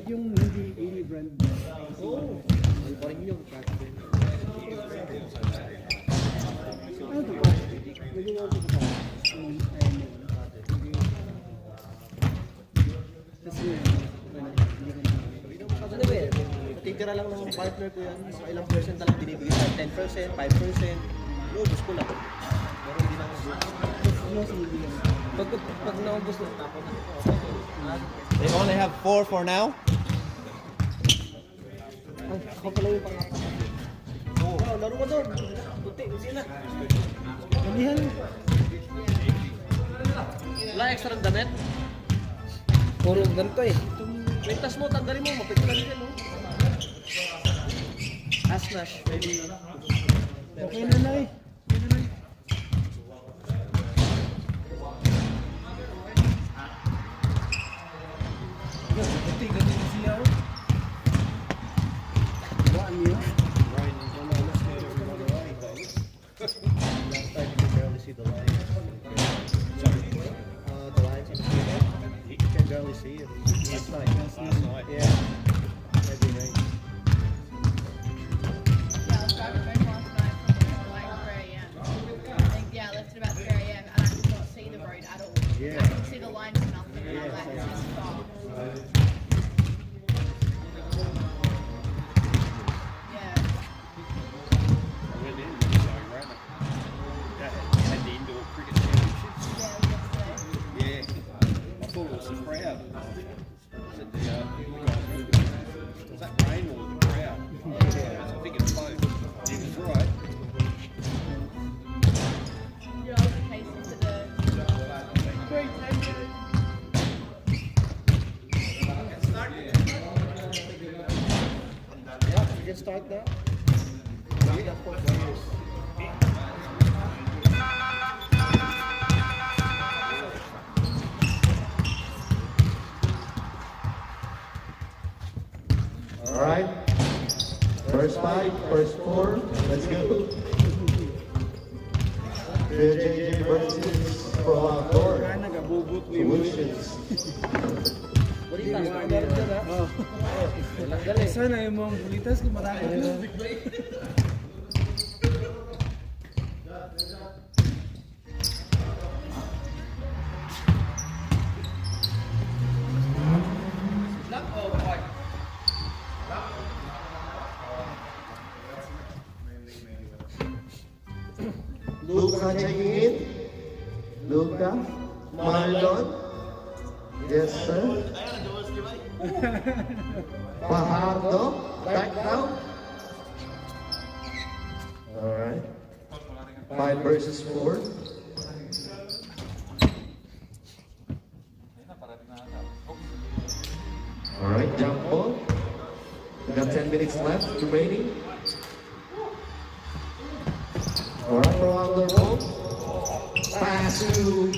yung hindi brand. Oo. Ay pa rin yung catch din. Ano ito ba? Nagawa ko pa. Kasi Ano ba eh? Natitira lang ng partner ko yan. So ilang percent na lang binibigay sa 10%, 5%. Lubos ko lang. Pero hindi lang pag naubos na tapos na. They only have 4 for now? Ay, ako pala yung pangapat. Oo, laro ka doon. Buti, usin na. kalihan. Wala extra ng damit. Puro ganito eh. Kwintas mo, tanggalin mo, mapiglan yan, no? Asnash, maybe. Okay na na eh. Okay na na. Ganti siya. Buwan niya. Last time you can barely see the lines. The lines in the field. You can barely see it. Last night. Yeah. Maybe rain. Yeah, I was driving home last night from like 3 a.m. I think, yeah, I left at about 3 a.m. and I could not see the road at all. Yeah. I could see the lines and nothing, and I was like, this is far. Yeah. I went in, so I ran it. Had the indoor cricket championships. Yeah, it was yesterday. Yeah. I thought it was the crowd. I said the guys, was that rain or the crowd? I think it's both. He was right. Yeah, I was pacing to the great time. Yeah, we can start now. We got 4 players. All right. First 5, first 4. Let's go. JJ versus Pro Outdoor Nagabubot mo Solutions. Balitas, meron dyan, ha? Oh. Walang galing. Sana yung mga bulitas kung marami. Luca checking in. Luca. Marlon. Yes, sir. Fajardo. Back down. All right. 5 versus 4. All right, jump ball. We got 10 minutes left remaining. All right, throw out the ball. Pass to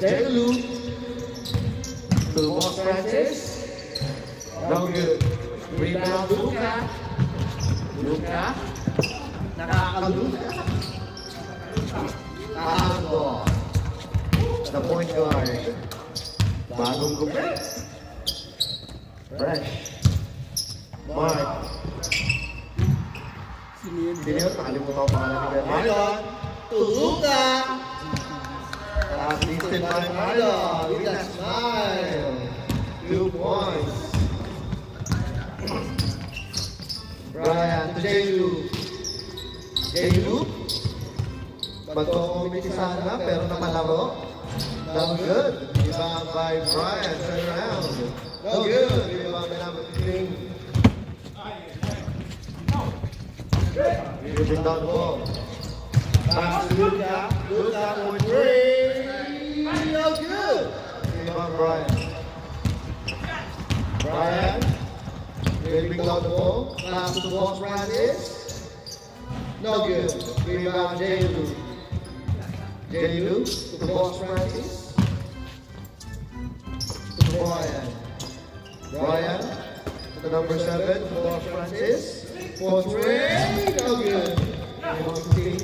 Delu. To Boss Francis. No good. Rebound, Luca. Luca. Nakakaluka. Tago. The point guard. Bagong gupit. Fresh. Mark. Sino yun? Nakalimutan ko pangalan ni Marlon, Tuluka. Assisted by Marlon with a smile. 2 points. Brian to J.Lu. J.Lu. Magko-committee sana pero napalaro. No good. Rebound by Brian. Turn around. No good. Rebound by number 15. Using down the ball. Pass to Luca. Luca for 3. No good. Rebound Brian. Brian. Dribbling down the ball. Pass to Boss Francis. No good. Rebound J.Lu. J.Lu to Boss Francis. To Brian. Brian to number 7. To Boss Francis. For 3. No good. Rebound team.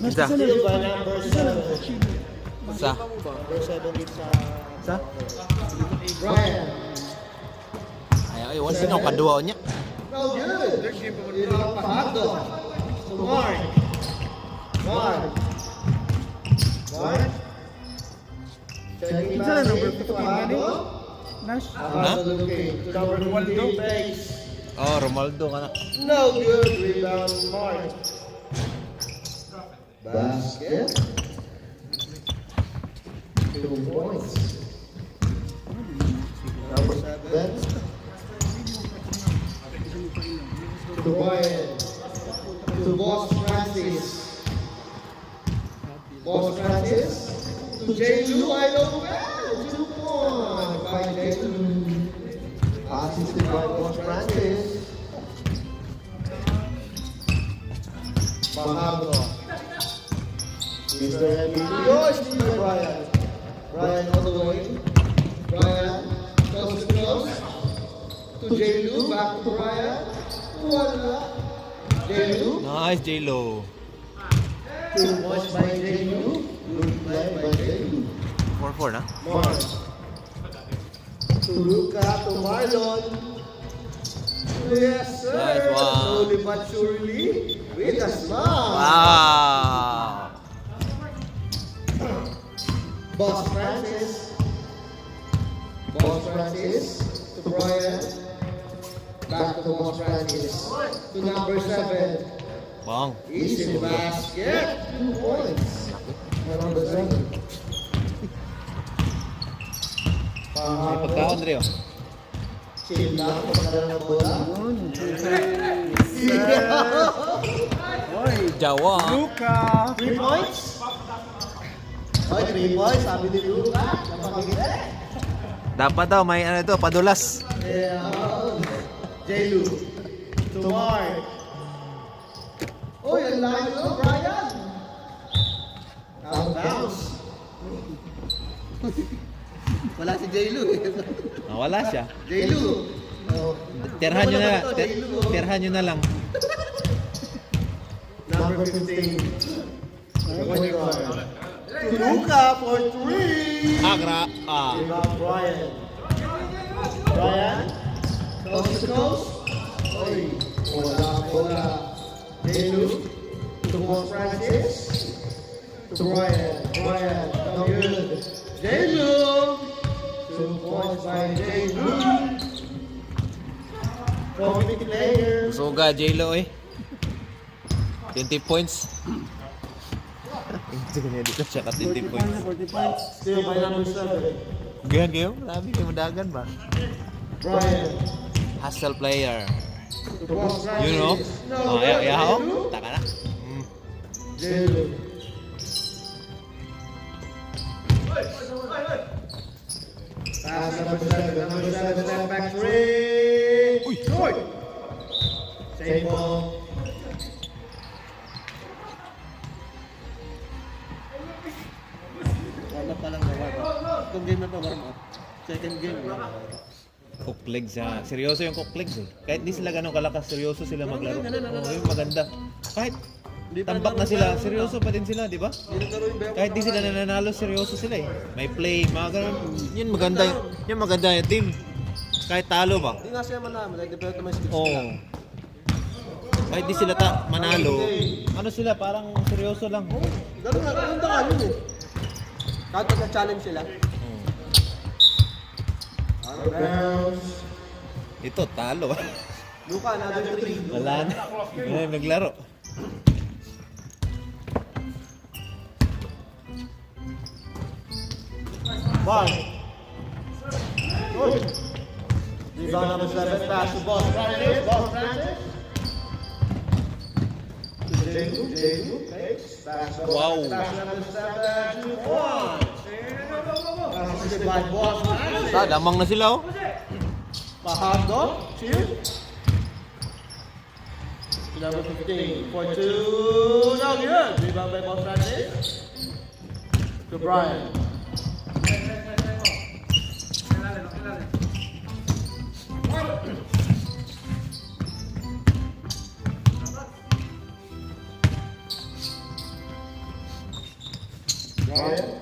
Nasa Still by number 7. Sa? Number 7 with Sa? Brian. Ay, wala sino kadua niya. No good. Rebound Fajardo. To Mark. Mark. Checking Isa na back number in to 15 Fajardo. Nash. Fajardo looking to number 15 base. Oh, Romaldo ka na. No good. Rebound Mark. Basket. 2 points. Number 7. To Brian. To Boss Francis. Boss Francis. To J. Lu. I don't know. 2 points by J. Lu. Assisted by Boss Francis. Fajardo. Mr. MVP. Yours, Mr. Brian. Brian all the way. Brian, close to close. To J. Lu, back to Brian. Wala. J. Lu. Nice, J-Lo. 2 points by J. Lu. Good play by J. Lu. 4-4 na. Mark. To Luca, to Marlon. Yes, sir. Nice one. Slowly but surely. With a smile. Wow! Boss Francis. Boss Francis. To Brian. Back to Boss Francis. To number 7. Bang. Easy basket. 2 points. Number 7. May pagkaon, Rio. Chill lang. Pagkala ng bola. Oy. Jawa. Luka. 3 points. Oy, 3 points. Sabi ni Luca. Napakaganda. Dapat daw may ano ito, padulas. Yeah. J-Lu. To Mark. Oy, ang layo, Brian. Out of bounds. Wala si J-Lu eh. Wala siya. J-Lu. Oh. Tirhan nyo na, tirhan nyo na lang. Number 15. Point guard. To Luca for 3. Agra. Ah. Rebound Brian. Brian. Coast to coast. Oy. Wala. J-Lu. To Boss Francis. To Brian. Brian. No good. J-Lu. 2 points by J-Lu. Committee players. Suga, J-Lo eh. 20 points. Ito niya dito siya ka 20 points. 40 points. Still by number 7. Ganyan kayo, marami kayo madagan ba? Brian. Hustle player. To Boss Francis. You know? No Oh, good. yaho. J-Lu. Taka na. J-Lu. Pass number 7. Number 7 step back 3. Short. Same ball. Warm up pa lang na warm up. Itong game na to warm up. Second game. Cook legs ha. Seryoso yung cook legs eh. Kahit di sila ganun kalakas, seryoso sila maglaro. Oo, yung maganda. Kahit tambak na sila, seryoso pa din sila, di ba? Kahit di sila nananalo, seryoso sila eh. May play, mga ganun. Yun maganda, yun maganda yung team. Kahit talo ba? Hindi nga siya malaman. Like, develop na may skills Oo. nila. Kahit di sila manalo, ano sila, parang seryoso lang. Ganun nga yun eh. Kahit pagka-challenge sila. Out of bounds. Ito, talo. Luka, another 3. Wala na. Ay, naglaro. One. Good. Rebound number 7. Pass to Boss Francis. Boss Francis. To J-Lu. J-Lu. Takes. Pass to Wow. Pass number 7. 2 points. Assisted by Boss Francis. Damang na sila oh. Fajardo. Chill. To number 15. For 2. No good. Rebound by Boss Francis. To Brian. Brian.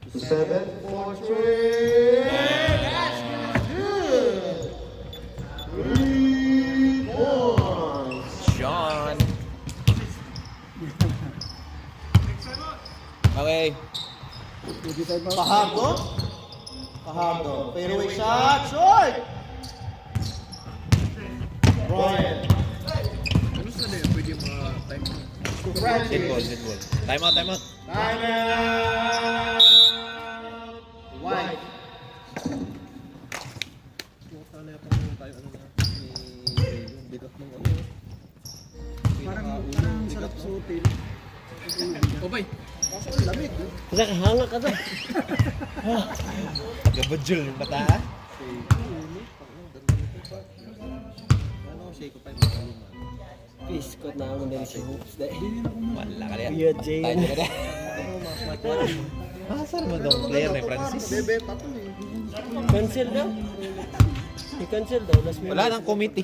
To to 7 for 3. That's good. 3 points. Sean. Okay. Pahardo. Pahardo. Fairway shot. Short. Brian. Hit ball, hit ball. Time out, time out. Time out. White. Sana yata tayo ano na. Yung bigat ng ano. Parang sarap suotin. Gabadjul yung bata ha? Ano, shake ko pa yung mga luma. Please, kot na ako na si Hoops dahil. Wala ka yan. Weird, Jane. Tayo ka na. Ano, mga smart watch. Saan naman daw ang player ni Francis? Bebe, pato eh. Cancel daw. I-cancel daw. Last minute. Wala nang committee.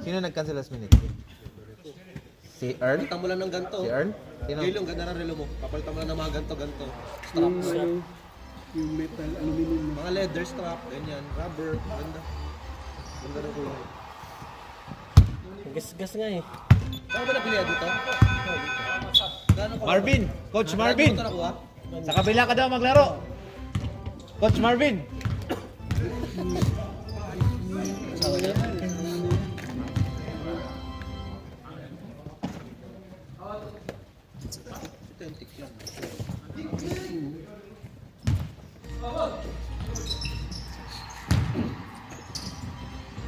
Sino nag-cancel last minute? Si Earl? Palitan mo lang ng ganito. Si Earl? Sino? Gil yung ganda ng relo mo. Papalitan mo lang ng mga ganito. Yung, Strap. ano, yung metal, aluminum. Mga leather strap, ganyan. Rubber, ganda. Ganda ng kulay. Gas-gas nga eh. Saan ba napili dito? Gano'n ka- Marvin! Coach Marvin! Ito nakuha? Sa kabila ka daw maglaro! Coach Marvin! Asawa niya? Authentic yan.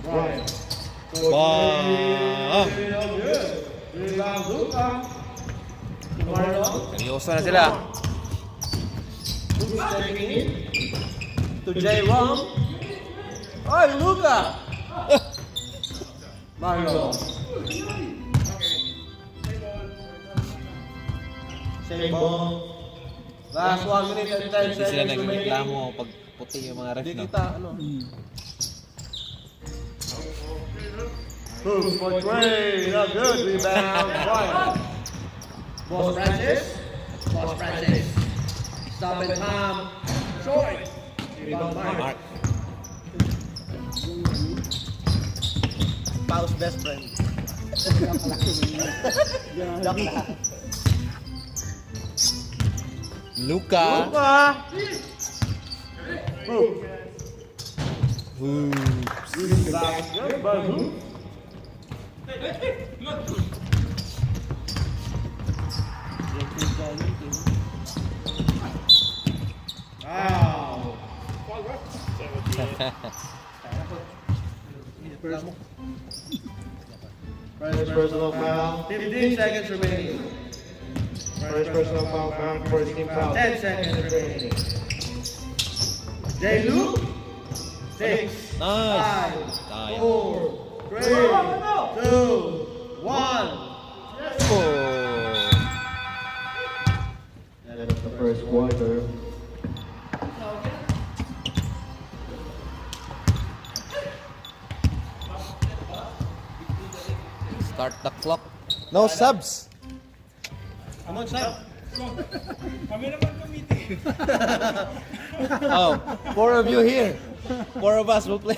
Brian. Bang! Seryoso na sila. To J. Rom. Ay, Luka! Marlo. Same ball. Last 1 minute and 10 Hindi sila seconds remaining. nagreklamo pag puti yung mga ref, Hindi no? kita, ano. Hoops for Trey. Not good. Rebound. Brian. Boss Francis. Boss Francis. Stop and time. Short. Rebound Mark. Mark. Pau's best friend. Joke lang. Luka. Luka. First personal foul. 15 seconds remaining. First personal foul found for his team foul. 10 seconds remaining. J. Luke. 6, Nice. 5, Sayang. 4, 3, 2, 1. Oh. End of the first quarter. Start the clock. No subs. Come on, Sam. Oh, 4 of you here. 4 of us will play.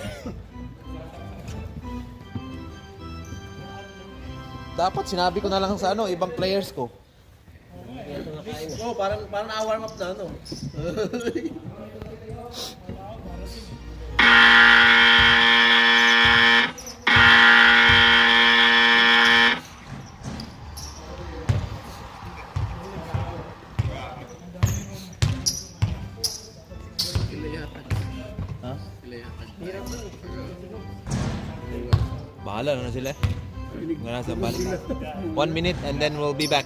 Dapat sinabi ko na lang sa ibang players ko. Oh, parang na-warm up na, ano. Ha? Bahala na sila. Nga nasa balik. 1 minute and then we'll be back.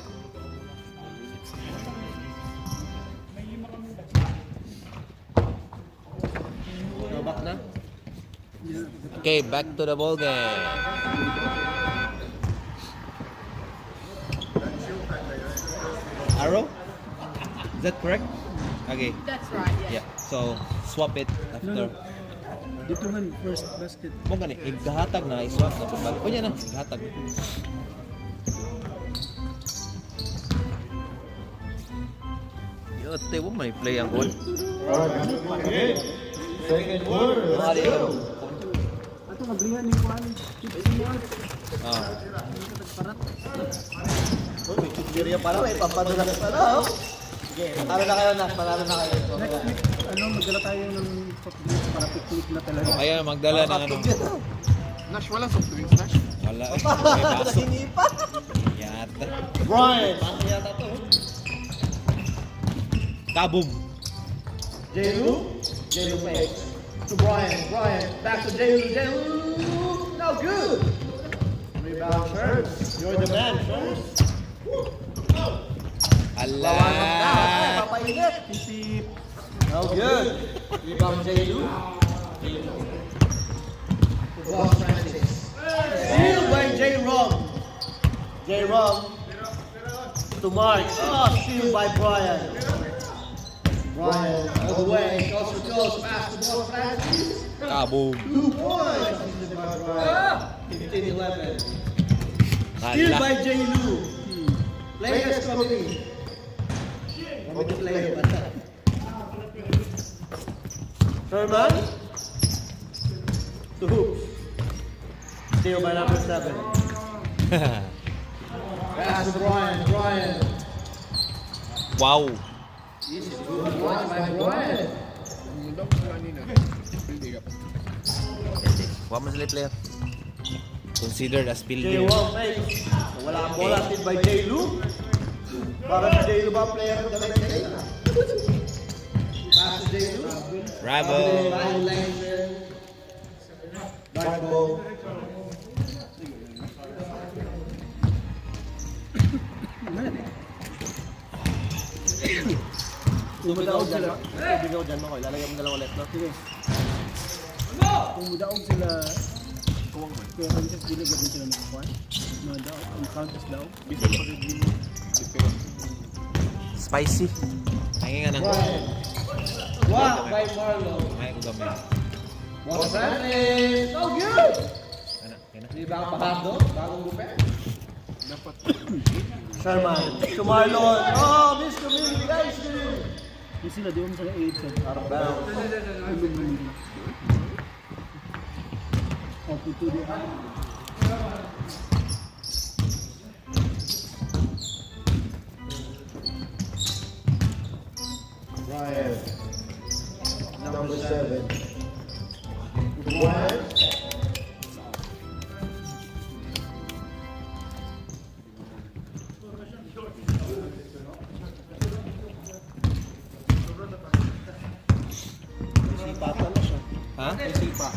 So, back na. Okay, back to the ball game. Arrow? Is that correct? Okay. That's right, yeah. Yeah. So, swap it after. Dito man, first basket. Mo gani, igahatag na, iswap na pagbalik. O yan na, igahatag. Yote mo, may play ang goal. Okay. Second quarter. Let's go. Ato maglihan ni Juan. Ah. Oh, may chukirya pala, may pampadulas pala, oh. Sige, panalo na kayo, Nak. Panalo na kayo. Ano, magdala tayo ng soft drinks para picnic na talaga. Kaya magdala ng ano. Nash, wala soft drinks, Nash. Wala eh. May baso. Hinipa. Yata. Brian. Baso yata to. Kaboom. Jailu. Jailu face. To Brian. Brian. Back to Jailu. Jailu. No good. Rebound, Sherms. You're the man, Sherms. Ala. Papainit. Isip. No good. Rebound, Jailu. To Boss Francis. Steal by J. Rom. J. Rom. To Mark. Oh, steal by Brian. Brian, all the way, coast to coast, pass to Boss Francis. Kaboom. 2 points. 15-11. Steal Ala. by J. Lu. Players coming. Coming to play. Sherman. To hoops. Steal by number 7. Pass to Brian. Brian. Wow. Good watch by Brian. Kuha mo sila player. Considered as J. builder. Wong face. Wala ang bola. Steal by J. Lu. Para si J. Lu ba player ng Tagaytay? Pass to J. Lu. Bravo. Violation. Dark ball. Umudaog sila. Bigaw dyan mo ko. Ilalagay mo na lang ulit. No? Sige. Umudaog sila. Kaya Francis, dinagad din sila ng Juan. Mga daog. Ang count as daog. Spicy. Ay nga nang. Brian. Walk by Marlo. Ay ko gamay. Boss Francis. So good. Ana, kena. Di ba ang pahado? Bagong gupet. Sherman. To Marlon. Oh, miss communication. Yung sila, di mo sa 8 set. Out of bounds. O, puto di. Brian. Number 7. Brian. Sipatan na siya. Ha? Sipa.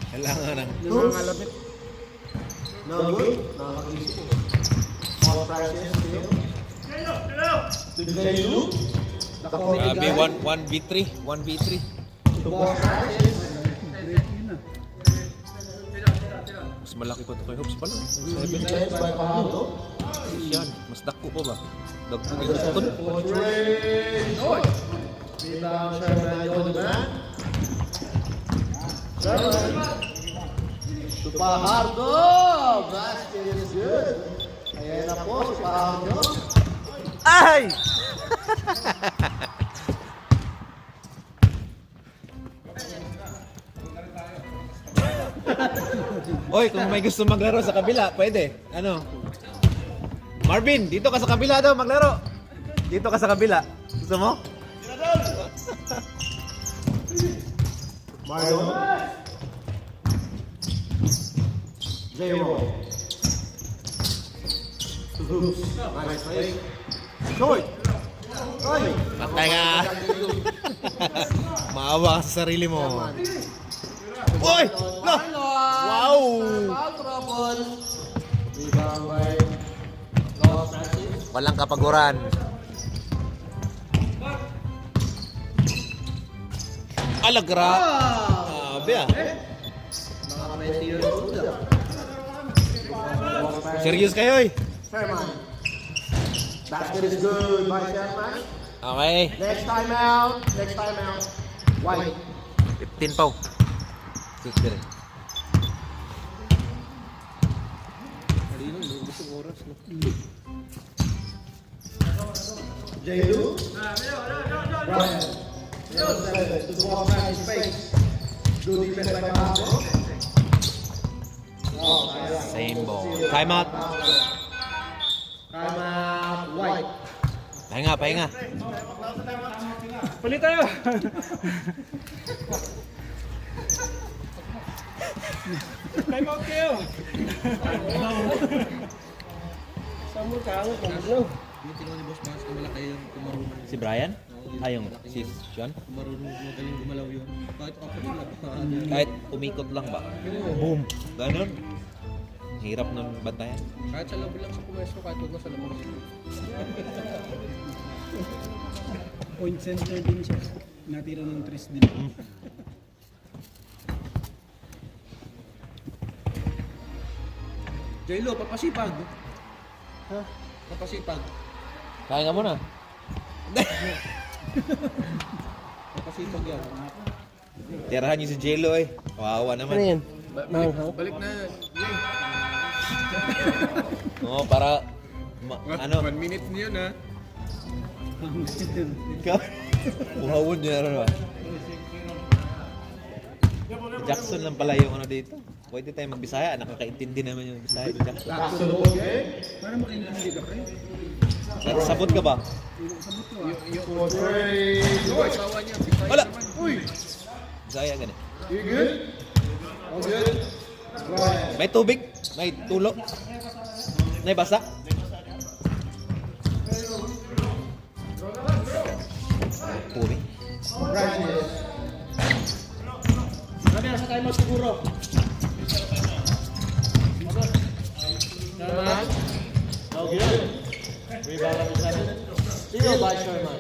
Kailangan ng Nangangalabit. No good. Nakakalisip. Boss Francis. To J-Lu. grabe 1v3, 1v3. To Boss Francis. Break yun na. Mas malaki pa to kay Hoops pala. 7. Defense by Pahado. Yan, mas dako pa ba? Dagko yung tutun. Rebound, Sherman, you're the man. Sherman. To Pajardo. Basket is good. Ayan na po si Pajardo. Ay! Oy, kung may gusto maglaro sa kabila, pwede. Ano? Marvin, dito ka sa kabila daw maglaro. Dito ka sa kabila. Gusto mo? Marlon. J-Roll. Hoops. Nice play. Short. Oy. Patay ka. Maawa ka sa sarili mo. Oy! No! Wow! Foul trouble. Rebound by Boss Francis. Walang kapaguran. Alagra. Sabi ah. Mga 20 years old lang. Serious kayo eh. Sherman. Basket is good by Sherman. Okay. Next time out. Next time out. White. 15 pa. Sige rin. J-Lu. Brian. Number 7 to the Boss Francis face. Good defense by Pablo. Oh, Same ball. Time out. Time out. White. Pahinga, pahinga. Palit tayo! Time out kayo! Saan mo kaangot ng ano? Yung tinawag ni Boss Francis, malaki yung kumarunong. Si Brian? Yung si Sean? Kumarunong magaling gumalaw yun. Kahit ako nila. Kahit umikot lang ba? Boom! Ganon. Hirap ng bantayan. Kahit sa labo lang sa kumestro, kahit huwag na sa labas. Point center din siya. Natira ng 3 din. J-Lo, papasipag. Ha? Papasipag. Kaya nga muna. Papasipag yan. Tirahan niyo si J-Lo eh. Kawawa Ano naman. yan? Manghang? Balik na. Oo, para... ano? 1 minute niyo na. Ikaw? Uhawon niya na ba? Jackson lang pala yung ano dito. Pwede tayo magbisaya. Nakakaintindi naman yung Bisaya ni Jackson. Last to the ball game. Para makaintindi ka, pre. Sabot ka ba? For 3. Asawa niya. Wala! Uy! Bisaya ganit. You good? All good? Brian. May tubig? May tulo? May basa? Tubig? Francis. Kami nasa timeout siguro. Sherman. No good. Rebound number 7. Steal by Sherman.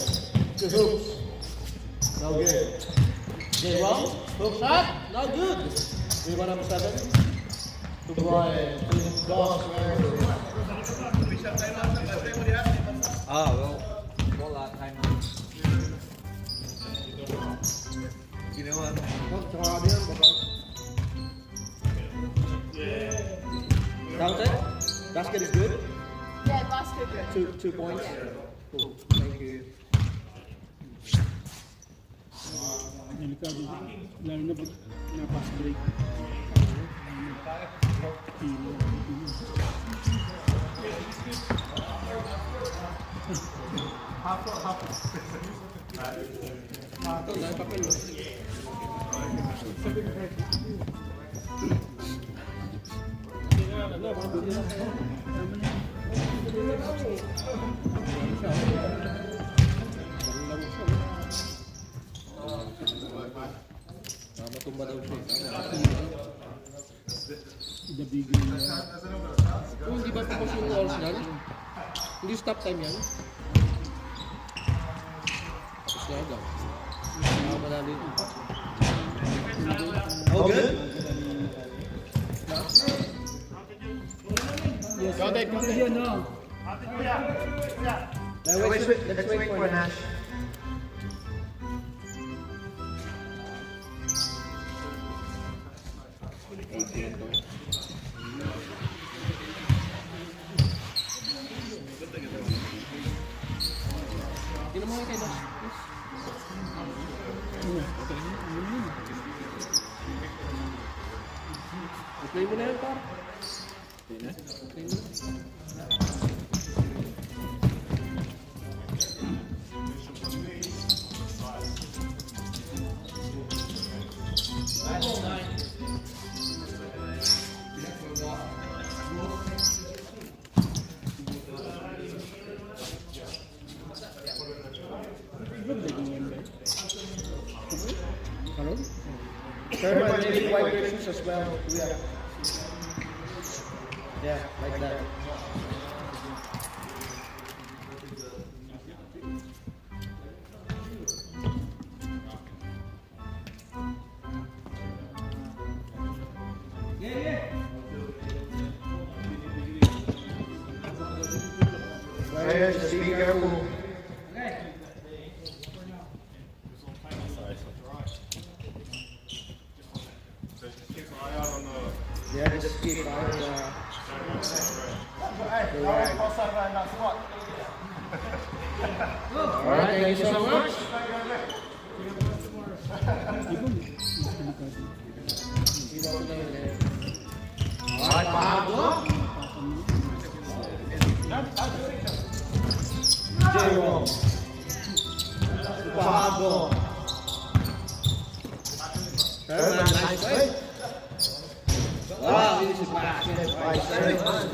To Hoops. No good. J. Wrong. Hook shot. No good. Rebound number 7. To Brian. To Boss Francis. Well. Wala. Time na. Ginawa mo. Counted. Basket is good. Yeah, basket good. 2 points. Cool. Thank you. Delikado. Lalo na pag na-pass break. Ito, dahil papel. Matumba daw siya. The big game. Kung hindi ba tapos yung walls yan? Hindi stop time yan? Tapos na agad. Madali. All good? Yes, counted yun, no? Let's wait for Nash. Hindi naman kayo Nash. Play mo na yan, par. Play mo na. Sherman, maybe white shoes as well. Yeah, like that. Brian, just be careful. Yeah, just keep eye on the thank you so much. Alright, Pablo. J-Rom. Pablo. Herman, nice play. Wow, this is basket by Herman.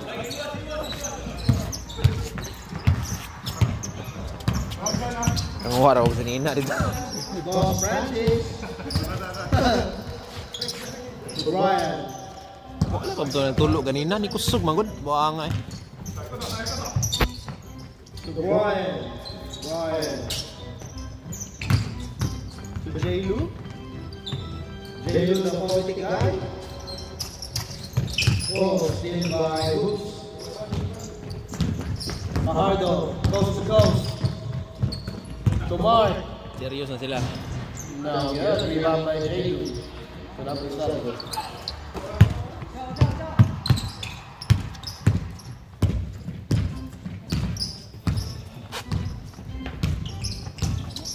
Ang waraw sa nina dito. Boss Francis. Brian. Wala ka ito nagtulog ganina. Ni kusog magod. Buha nga eh. Brian. To J-Lu. J-Lu, the politic guy. Oh, stealing by Hoops. Fajardo, coast to coast. To Mark. Serious na sila. Now, yes, rebound by J-Lu. Put up his level.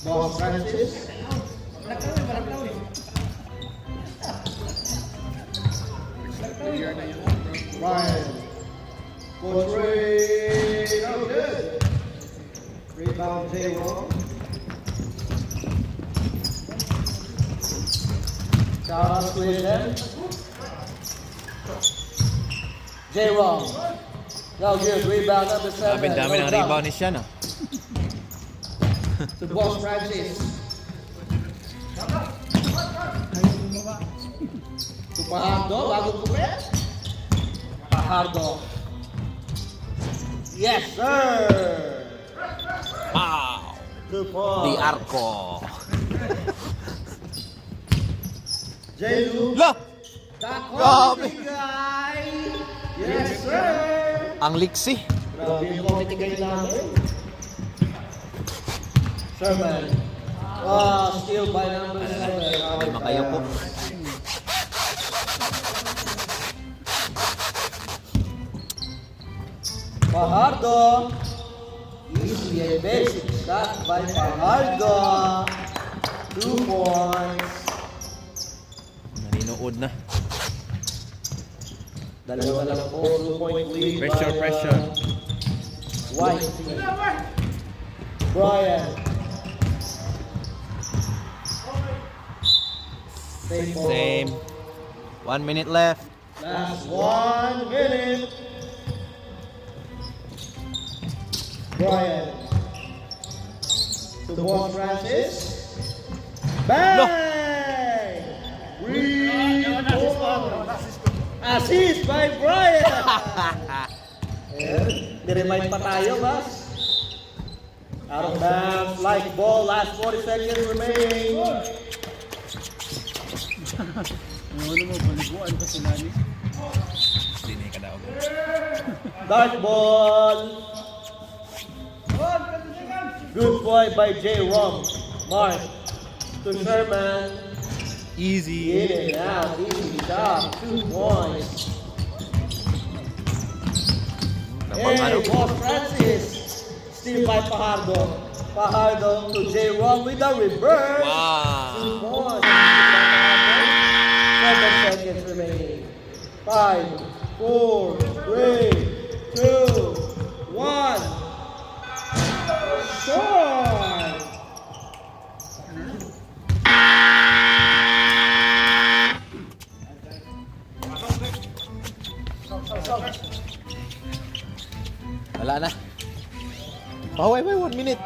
Boss Francis. Ryan. Coach Ray. No good. Rebound J-Ron. Shout out to him. J-Ron. No good. Rebound number 7. Dami ng rebound ni siya na. To Boss Francis. To Fajardo, bago kupit. Fajardo. Yes, sir! Wow! 2 points. Di Arco. J-Lu. La! Dako, Grabe. guy. Yes, sir! Ang liksi. Grabe yung committee guy namin. Sherman. Steal by number 7. Ay makayoko. Fajardo. Easy and basic shot by Fajardo. 2 points. Naninood na. Dalawa lang po, 2-point lead. Pressure, by, pressure. White. Brian. Same. 1 minute left. Last 1 minute. Brian. To Boss Francis. Bang! Assist by Brian! Niremind pa tayo, boss. Out of bounds, like ball, last 40 seconds remaining. Ano mo, baliguan pa sila ni? Hindi na ikadaog. Dart ball. Good boy by J-Rom. Mark. To Sherman. Easy. In and out. Easy job. 2 points. Hey, Boss Francis. Steal by Fajardo. Fajardo to J-Rom with a reverse. Wow. 2 points. 7 seconds remaining. 5, 4, 3, 2, 1. Short. Wala na. Paway, 1 minute.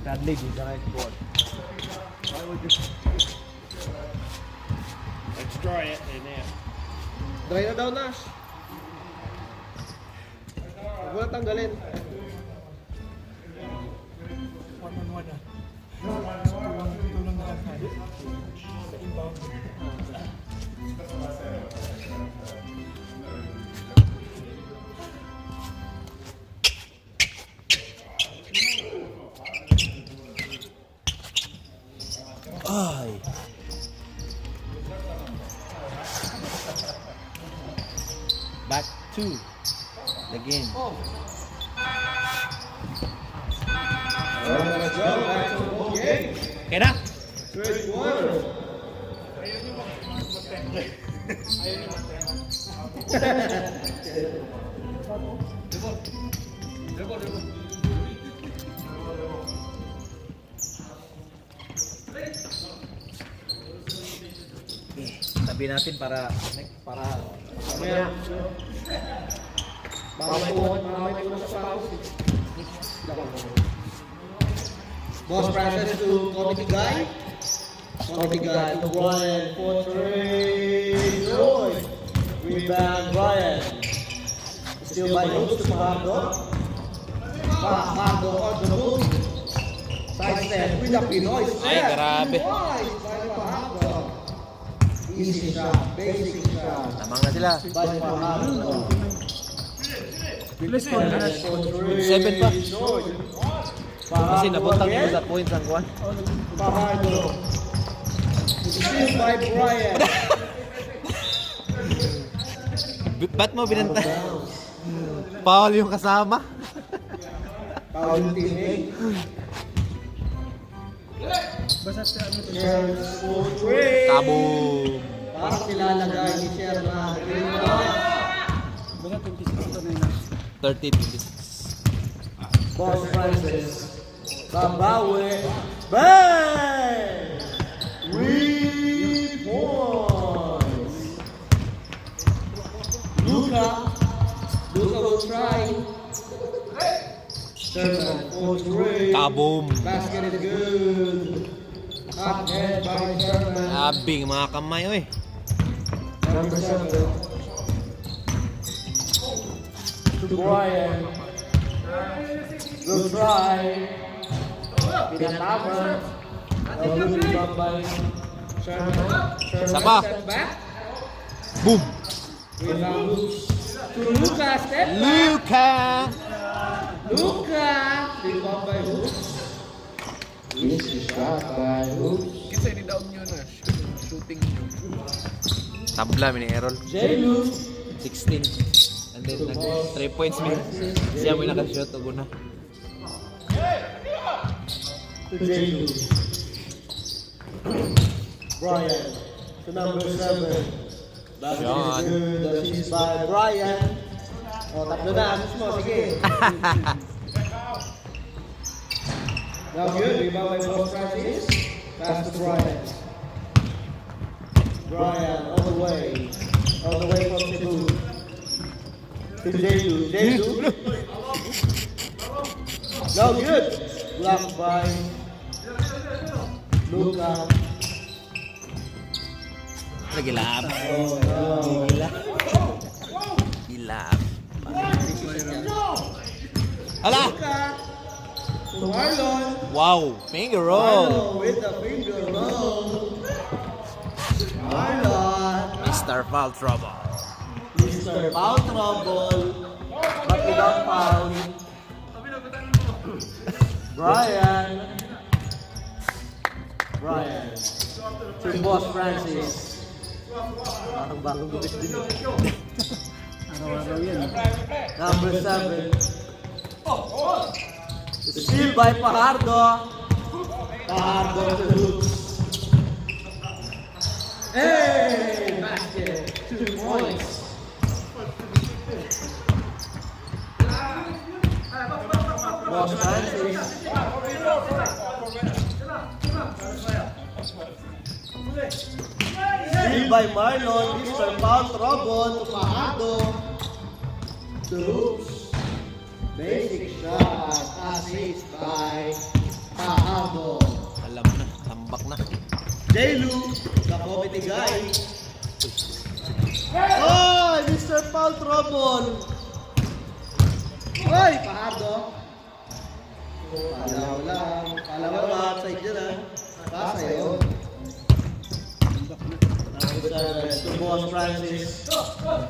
Bradley, di ka board. Let's try it in there. Dry na daw, Nash. Huwag mo na tanggalin. Ay. Back to the game. Alright, let's go. Back to the ball game. Okay na? Third quarter. Tabi natin para Mamaya. Mamaya ko sa pause. Boss Francis to Committee Guy. Committee Guy to Brian for three. Joy. Rebound, Brian. Still by Hoops to Fajardo. Fajardo on the move. Side step with the Pinoy step. Ay, grabe. Nice by Fajardo. Easy shot, basic shot. tamang na sila. By Fajardo. Let's go. Seven pa. Kasi nabuntang nila sa points ang kuwan. Fajardo. Steal by Brian. Ba't mo binanta? Foul yung kasama. Foul yung teammate. Basta sa ano to. Shares for three. Kaboom! Parang nilalagay ni Sher na Basta 26 to na yun. 30-26. Boss Francis. Babawi. Bang! 3 points. Luka will try. Sherman for three. Kaboom! Basket is good. Up head by Sherman. Abing mga kamay, oy. Number 7. To Brian. Will try. Pinatama. A good rebound by Sherman. Saba. Step back. Boom! Rebound loose. To Luka. Step back. Luka! Luka. Rebound by Hoops. Easy shot by Hoops. Kasi ni-down nyo na. Shooting nyo. Tabla, mini Errol. J-Lu. 16. And then, 3 points min. Siya mo yung nakashot o guna. To J-Lu. Brian. To number 7. Basket Sean. is good. Assist by Brian. O, tatlo na. Assist mo. Sige. Now good. Rebound by Boss Francis. Pass to Brian. Brian all the way. All the way from Cebu. To J-Lu. J-Lu. Now good. Blocked by Luka. Nagilap. Oh no. Gilap. Ala! Luka. To Marlon. Wow! Finger roll! Marlon with the finger roll. Marlon. Mr. Foul Trouble. Mr. Foul trouble. But without foul. Brian. Brian. To Boss Francis. Parang bagong gupit din. Araw-araw yan. Number 7. Steal by Fajardo. Fajardo to Hoops. Hey! Basket. 2 points. Boss Francis. Steal by Marlon. Mr. Foul trouble to Fajardo. To Hoops. Basic shot. Assist by Fajardo. Alam na, tambak na. J-Lu, the committee guy. Oh, Mr. Foul trouble. Hoy, Fajardo. Palaw lang. Palaw lang. Outside dyan ah. Pasayo. To Boss Francis.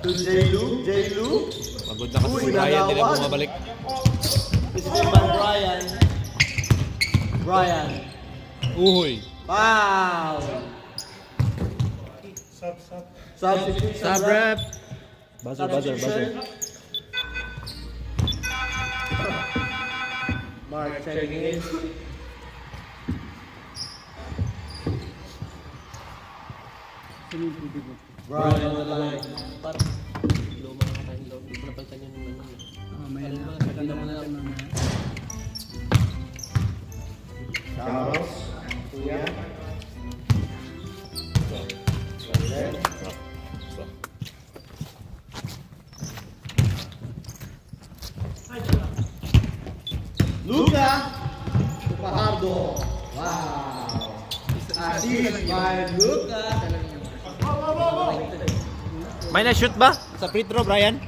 To J-Lu. J-Lu. Pagod na kasi Uy, si Brian, hindi na nagawan. bumabalik. Steal by Brian. Brian. Uhoy! Foul. Substitution. Stop rep! Buzzer, buzzer, buzzer. Mark checking in. Sino yung tubig mo? Brian on the line. Luma ka tayong loob. Hindi ko napalitan yung ano. May Ano ano, ba? saganda mo natin mamaya. Carlos. Kuya. Luca Fajardo. Wow. Assist by Luca. May na-shoot ba sa free throw, Brian?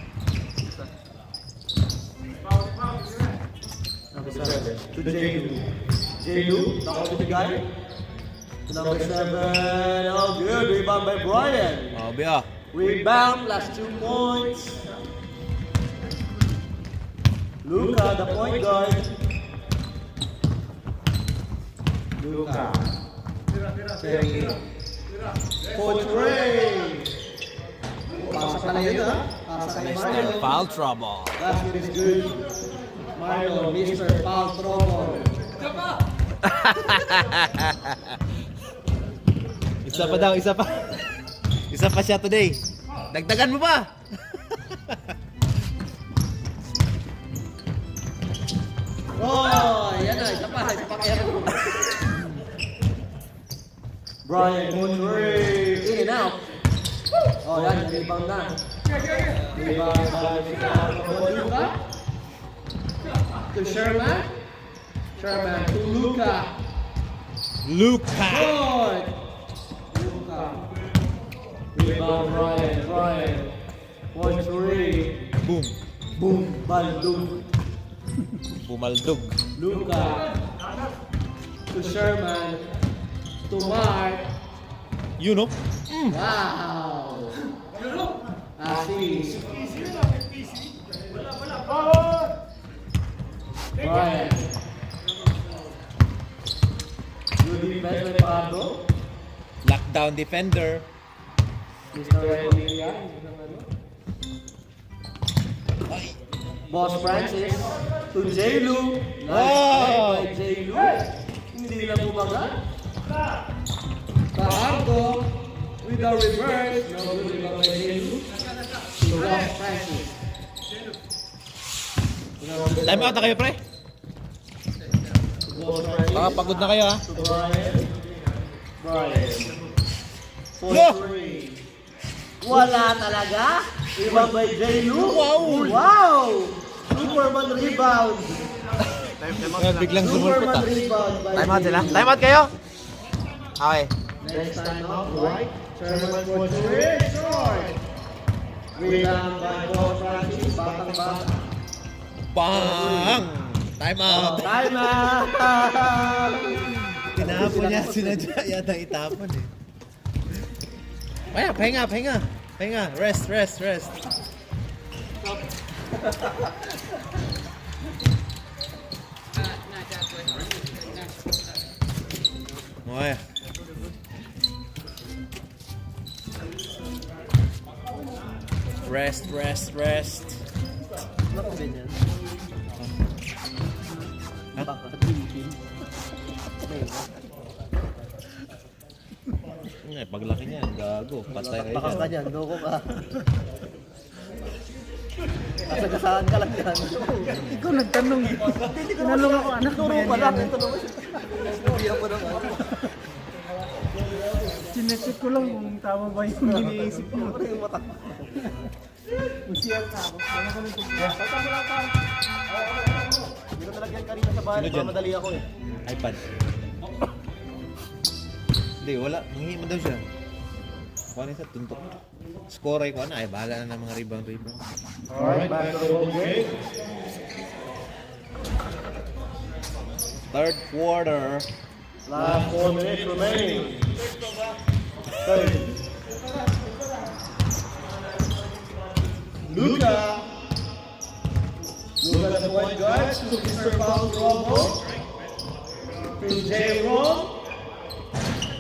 To J.Lu. J.Lu, knock with the guy. To number 7. Oh, good. Rebound by Brian. Oh, biya. Rebound, last 2 points. Luca, the point guard. Luca. Checking. Coach Ray. Pasok ka na yun, ha? Pasok ka na Mr. Mario. Foul trouble. Basket is good. Mario, Mr. Foul Trouble. Isa pa daw, isa pa. Isa pa siya today. Dagdagan mo pa. Oh, yan na. Isa pa kaya mo. Brian, Coach Ray. In and out. Oh, yan. Rebound na. Rebound by Luca. To Sherman. Sherman to Luca. Luka. Good. Luca. Rebound Brian. Brian. Coach Ray. Boom. Boom. Baldug. Bumaldog. Luca. To Sherman. To Mark. You know? Wow. Assist. Brian. Good defense by Pardo. Lockdown defender. Mr. Revelia. Boss Francis. To J.Lu. Nice Wow. play by J.Lu. Hindi na bumaga. Pardo. With the reverse. No good rebound by J.Lu. To Boss Francis. Time out na kayo, pre. Boss Francis. Baka pagod na kayo, ha? To Brian. Brian. For No. 3. Wala talaga? Rebound by J.Lu. Wow. Wow! Superman rebound. Biglang sumulpot, Superman ah. rebound by Time out sila. J.Lu. Time out kayo. Okay. Next time out, right? Sherman for 3. Short. Rebound by Boss Francis. Batang-bata. Bang! Time out. Time out! Tinapon niya, sinadya yata itapon eh. Kaya, pahinga, pahinga. Pahinga, rest, rest, rest. Okay. Rest, rest, rest. Paglaki niya, gago. Patay kayo Baka dyan. ka dyan, loko ka. Kasagasaan ka lang dyan. Ikaw nagtanong eh. Tinanong ako, anak mo yan yan. Istorya mo naman. Sinecheck ko lang kung tama ba yung iniisip mo. Ano yung mata? Kung siya ka ako, ano ko nang tugya. Hindi ko talagyan kanina sa bahay. Ano dyan? Mamadali ako eh. iPad. Hindi, wala. Manghingi mo daw siya. Kuha niya sa tuntok. Score ay kuha na. Ay, bahala na ng mga rebound. Alright, back to the ball game. Third quarter. Last 4 minutes remaining. 30. Luca. Luca the point guard. To Mr. Foul Trouble. To J-Ron.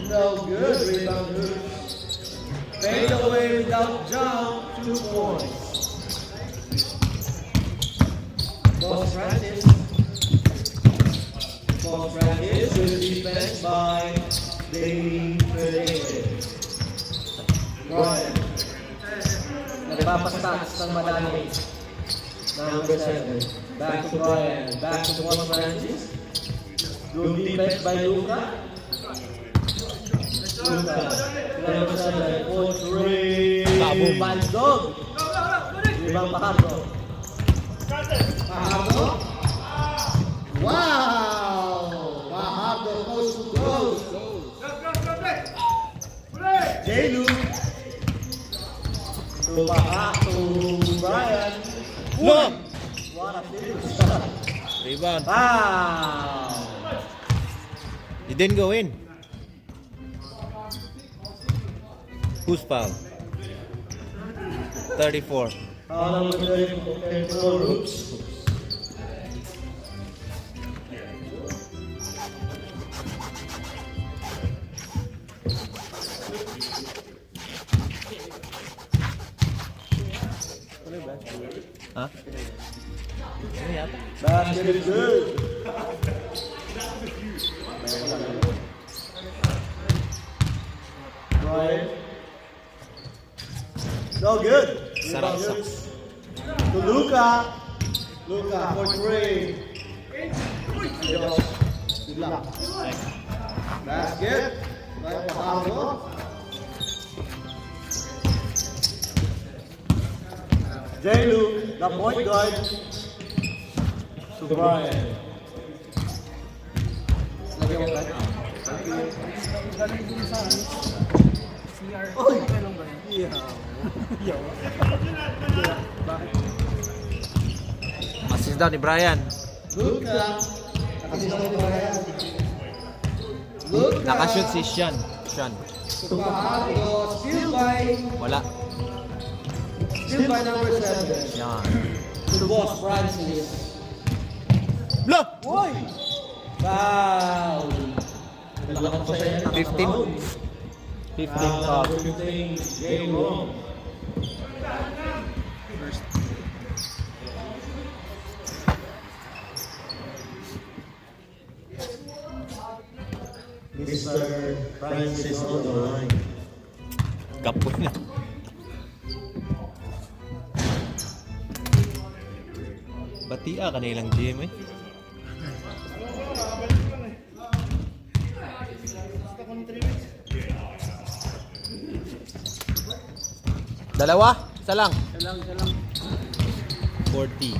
No good. Rebound good. Fade away without jump. 2 points. Boss Francis. Boss Francis. Good defense by Davey Fernandez. Brian. Nagpapastats ng madami. Number 7. Back to Brian. Back to Boss Francis. Good defense by Luca. Luca. Number 7. 4-3. Bandog. Ibang Pahardo. Pahardo. Wow! Pahardo goes to goal. J-Lu. To Brian. Look! What a finish. Rebound. Wow! It didn't go in. Who's foul? 34. Foul number 34, Roots. Ha? Ano yata? Basket is good. Brian. No good. Sarap Rebound sucks. To Luca. Luca for 3. Good luck. Basket. By Pahardo. J-Lu, the point guard. To Brian. Lagyan mo ka. Galing din sa ano, CR. Oy! Okay lang ba yan? Yo. Assist daw ni Brian. Luca. Nakasista ni Brian. Luca. Nakashoot si Sean. To Pahardo. Steal by number 7. Yan. To Boss Francis. Block! Boy! Foul! 15 foul. 15. Game wrong. Mr. Francis on the line. Kapoy na. Batia kanilang GM eh. Dalawa? Isa lang. Isa lang. 40.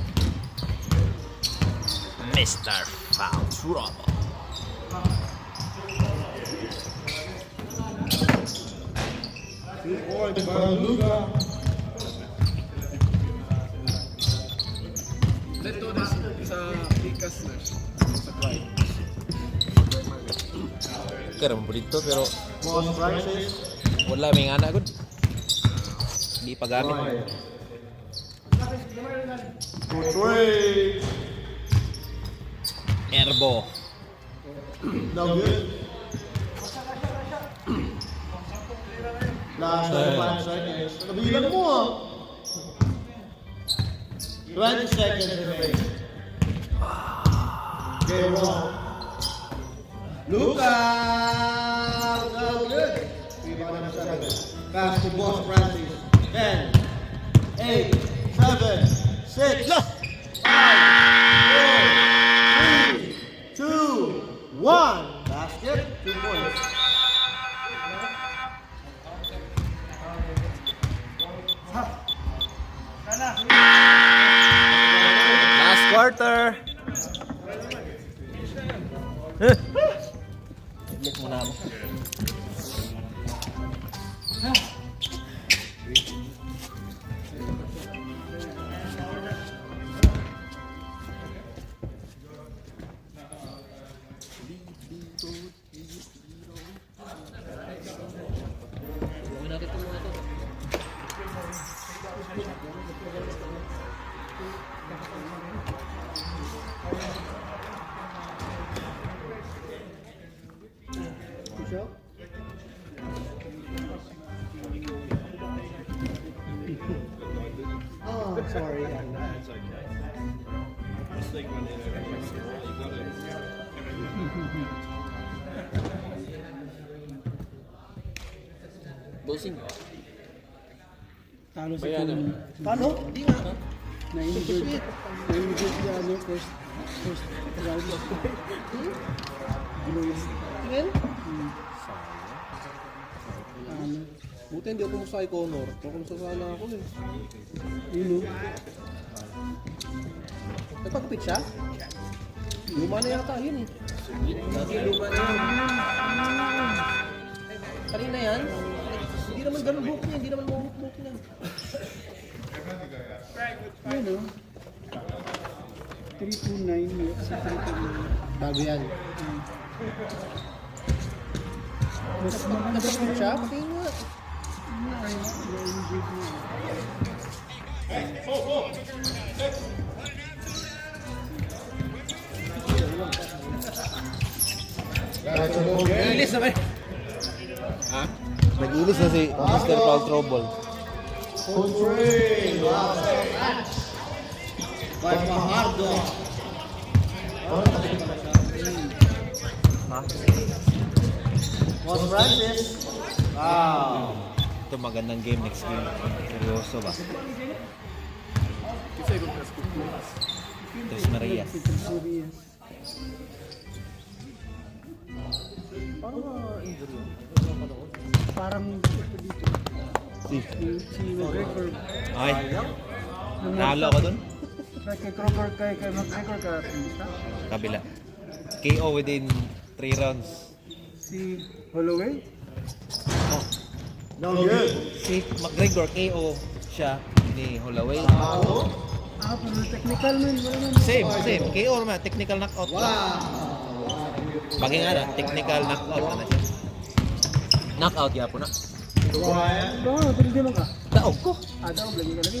Mr. Foul Trouble. Point by Luca. Dito na sa Picas na sa Clyde. Kaya mo dito pero Boss Francis. wala may anak gud. Hindi pa gamit. Brian. For 3. Erbo. No good. Last 25 seconds. Nakabilang mo ah. 20 seconds remain. Game wrong. Luca. No good. Rebound number 7. Pass to Boss Francis. 10, 8, 7, 6, 5, 4, 3, 2, 1. Basket, 2 points. Last quarter. Tiglit mo na ako. Oh, sorry. sneak one in there. You got it. Bossing. Talo sa Bayanan. Kuno. Paano? Hindi nga. Na-injured si ano, first round. Luis. Tingin? Ano, Buti hindi ako musay Connor. Kung sana ako eh. yun o. Nagpagupit siya? Luma na yata yun eh. Lagi luma na yan. Kanina yan, hindi naman ganun buhok niya, hindi naman buhok niya. Yun o. 329 sa 329. Bago yan. Mas maganda Nagpagupit siya? Pati nga. na-injured na. Ilis naman. Nag-ilis na si Mr. Paul Trouble. Country. By Fajardo. Boss Francis. Wow. Ito magandang game next game. Seryoso ba? Tres Marias. Peter Surias. Parang ito dito. Si McGregor. Ay, nalo ako dun. Kay Kroger, kay McGregor ka. Pinta. Kabila. KO within 3 rounds. Si Holloway. No good. Si McGregor KO siya ni Holloway. Ah, pero technical man. Wala naman. Same. KO naman. Technical knockout. Bagay nga na. Technical knockout na siya. Knockout yapon na. Oo, pero di mo ka. Daog ko. Daw, lagi ka lagi.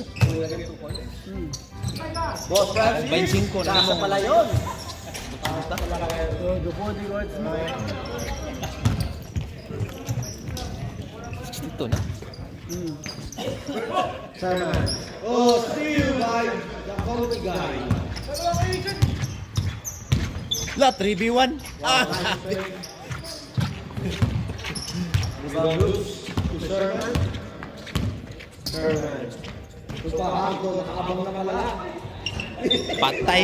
Boss Francis. 25 na Nasa naman. pala yun. So, the body guards mo. Ito na. Sherman. Oh, steal by the quality guy. La 3v1. Ah. Rebound loose to Sherman. Sherman. Fajardo, nakaabang na pala. Patay.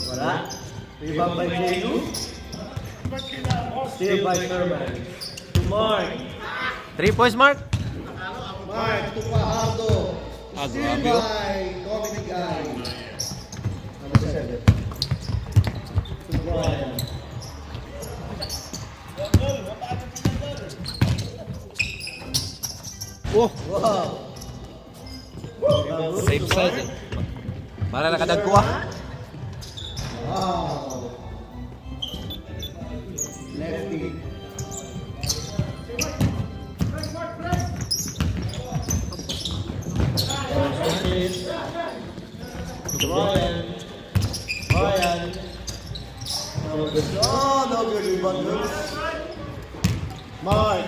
Wala. Rebound by Jehu. Steal by Sherman. To Mark. 3 points mark. Mark to Fajardo. Ah, Steal grabe, oh. by quality guy. Number 7. To Brian. Oh, Wow. safe side. Mara nakadagko ah. Wow. Lefty. Brian. Brian. No good. Oh, no good. Rebound loose. Mark.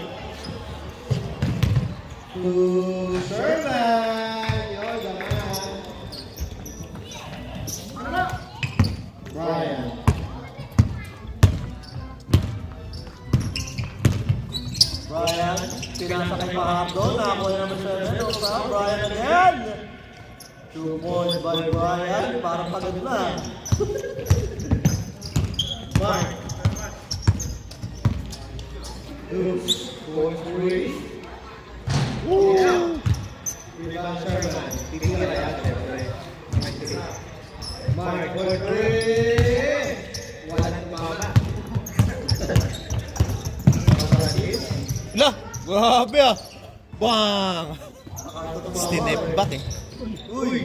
To Sherman. You're the man. Brian. Brian. Pinasa kay Fajardo. Nakakuha naman siya rin. Brian again. 2 points by Brian. Parang pagod na. Mark. Loose. 4-3. Yeah. Rebound Sherman. Titira yan, syempre. Mark, 4-3. Wala nang mama. La, grabe ah. Bang. Stinep back eh. Uy!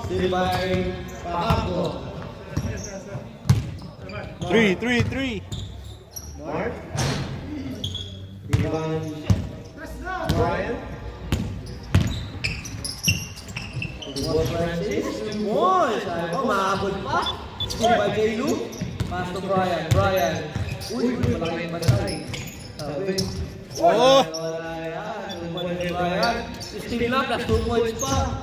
Still by Fajardo. 3. Mark. Rebound Brian. Boss Francis. Boys. Sabi ko, mahabol pa. Steal by Jehu. Pass to Brian. Brian. Uy, malaking bantay. Sabi. Oh. Wala yan. 2 point kay Brian. Steal na, plus 2 points pa.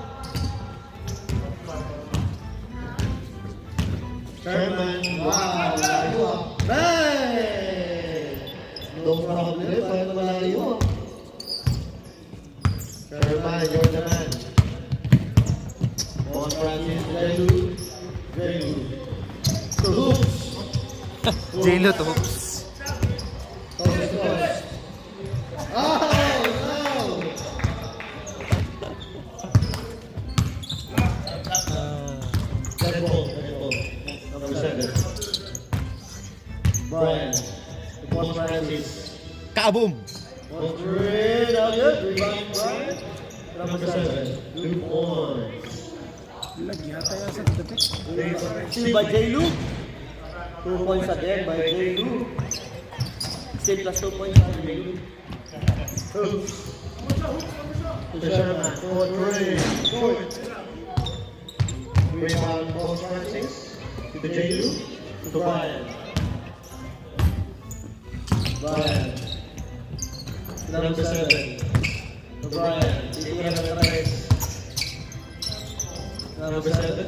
Sherman, wow, malayo ah. Bang! No problem, parang malayo ah. Sherman, you're the man. Boss Francis, very good. Very good. To hoops. J-Lo to hoops. Toss. Oh, no! Let's go. Number 7. Brian, the Boss Francis. Kaboom! 1-3, now good. Rebound, Brian. Number 7. 2 points. Lagi yata yan sa tapik. Steal by J-Lu. 2 points again by J-Lu. Steal plus 2 points by J-Lu. Hoops. To Sherman. 4-3. Short. Rebound, Boss Francis. To J.U. To Brian. Brian. Number 7. To Brian. Titira ng tres. Number 7.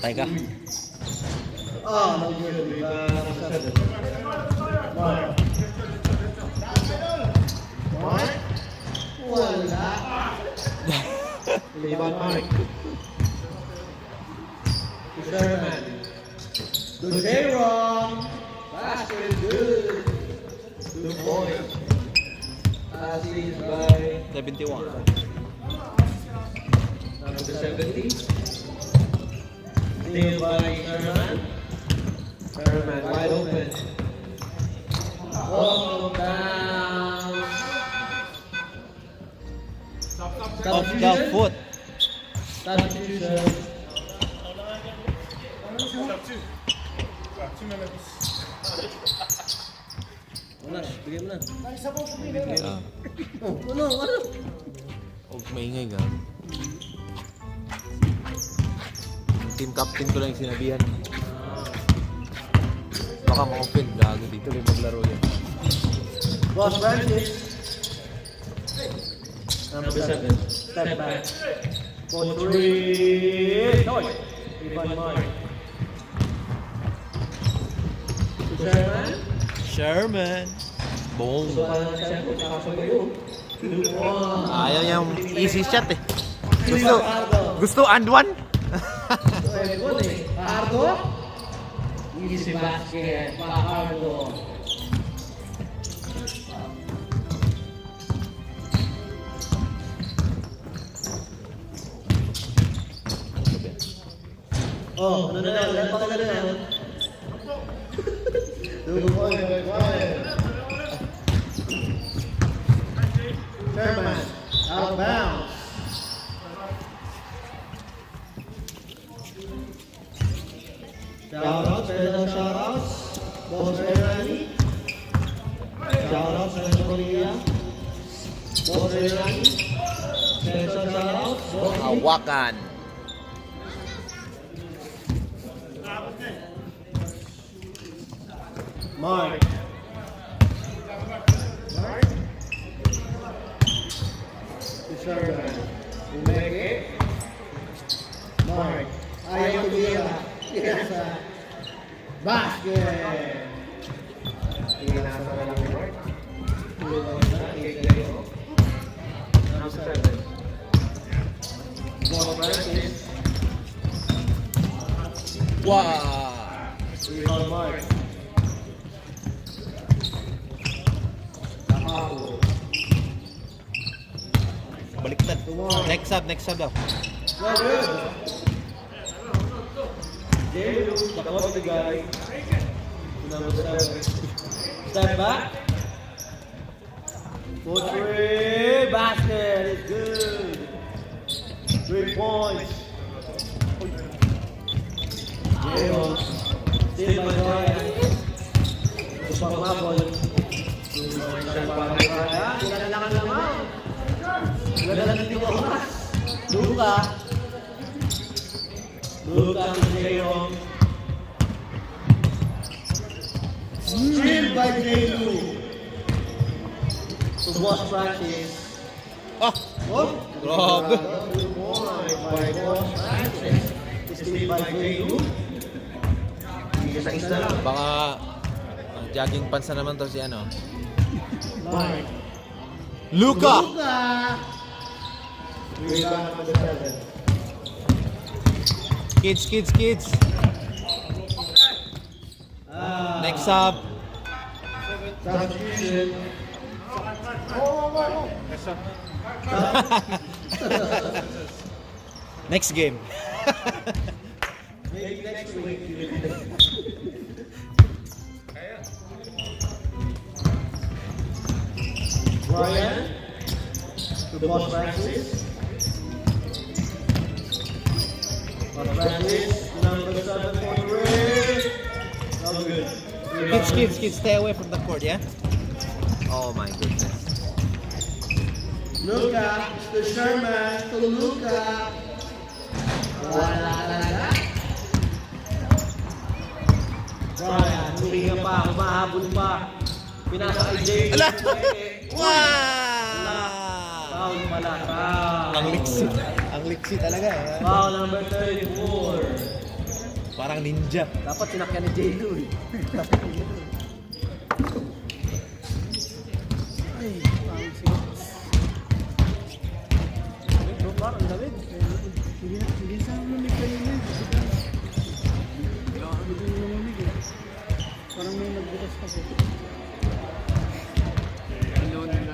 Patay ka. Ah, no good. Rebound, number 7. Mark. Mark. Wala. Rebound, Mark. To Sherman. To J-Ron. Basket good. 2 points. Assist by 71. number 70. Steal by Sherman. Sherman wide open. Oh, down. Off the foot. Substitution. Wala, bigay mo na. Ah. Oh, ano? Huwag maingay ka. Yung team captain ko lang yung sinabihan. Baka ma-open. Gago dito rin maglaro yan. Boss Francis. Number 7. Step back. 4-3. Toy. Rebound Mark. To Sherman. Sherman. Boom. So, parang siyempre, nakakasabayo. 2 points. Ayaw niyang easy shot eh. Gusto and one? So, everyone eh. Pahardo. Easy basket. Pahardo. Oh, ano na lang? Ilan pa ka na lang? 2 points by Brian. Sherman. Out of bounds. Shoutouts, special shoutouts. Boss Rani. Shoutouts, special Korea. Boss Rani. Special shoutouts. Boss Hawakan. Mark. Sherman. Umeke. Mark. Ayaw tumira. Pinasa. Basket. Pinasa na lang ni Mark. Tulong na. Number 7. Boss Francis. Wow! Rebound Mark. Tahapo. Baliktad. Next sub daw. No good. J-Lu. Takot the guy. Number 7. Step back. 4-3. Basket. It's good. 3 points. J-Ron. Steal by Brian. Gusto pa mabol. Kailangan naman. Kailangan hindi ko oras. Luka. Luka to J-Ron. Steal by J.U. To Boss Francis. Ah! Grabe. By Boss Francis. Displayed by J.U. Isa-isa lang. Baka jogging pants na naman to si ano. Luka! Rebound number 7. Kids. Next up. Substitution. Next game. Maybe next week. Brian to Boss Francis. Boss Francis, number 7 for the ring. No good. Kids, stay away from the court, yeah? Oh my goodness. Luka, Mr. Sherman to Luka. Wala talaga. Brian, huminga pa, humahabol pa. Pinasa kay Jay. Ala! Wow! Foul pala, foul. Ang liksi talaga. Eh. Foul number 34. Parang ninja. Dapat sinakyan ni Jay doon. Ay, pangit siya. Bro, parang lamig. Hindi sa lamig kanina. Hindi lamig eh. Parang may nagbukas pa po.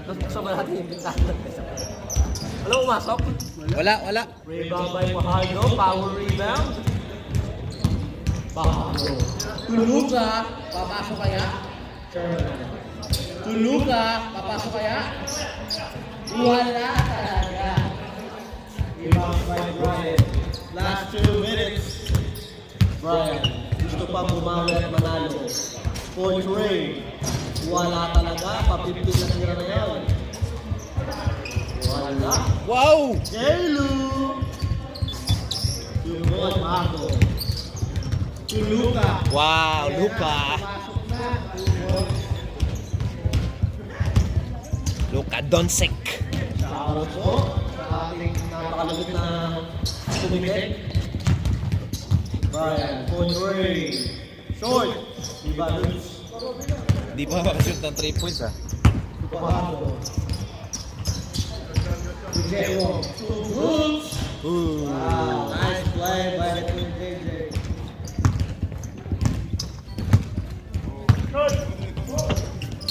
Tapos buksan ba natin yung bintana? Wala pumasok? Wala. Rebound by Fajardo, power rebound. Fajardo. Tuluka, papasok kaya? Tuluka, papasok kaya? Wala talaga. Rebound by Brian. Last 2 minutes. Brian, gusto pa bumawi at manalo. Point Ray. Wala talaga, pa-15 na sira na yan. Wala. Wow! Jailu! Yun, Marco. Luka. Wow, Luka. Pasok na. Luka Doncic. Shoutout po sa ating napakalagot na kumite. Brian, Coach Ray. Short. Diba, Lutz? Di pa makashoot ng 3 points ah. Pahado. Jero. Lutz. Ooh. Wow, nice play by the Team JJ.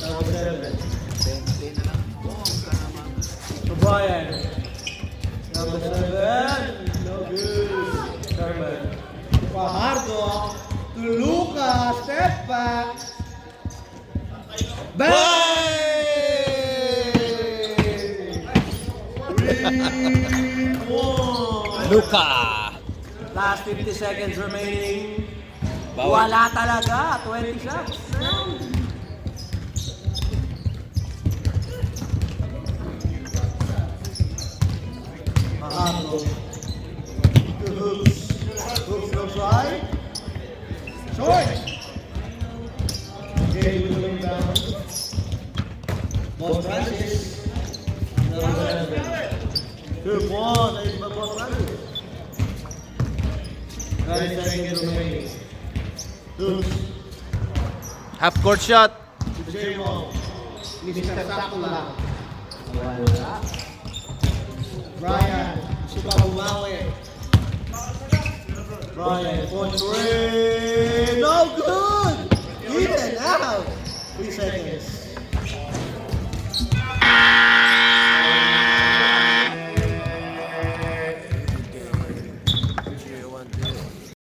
Number 7. To Brian. Number 7. No good. Sherman. Fajardo. To Luka. Step back. Luka. Last 50 seconds remaining. Bawal. Wala talaga. 20 shots. Fajardo. To Hoops. Hoops goes right. Short. Jay with the rebound. Boss Francis. Number 7. Good ball. Nice by Boss Francis. 30 seconds remaining. Hoops. Half court shot. To J-Mo. Mr. Sakto lang. Wala. Brian. Gusto pa bumawi. Brian. Point 3.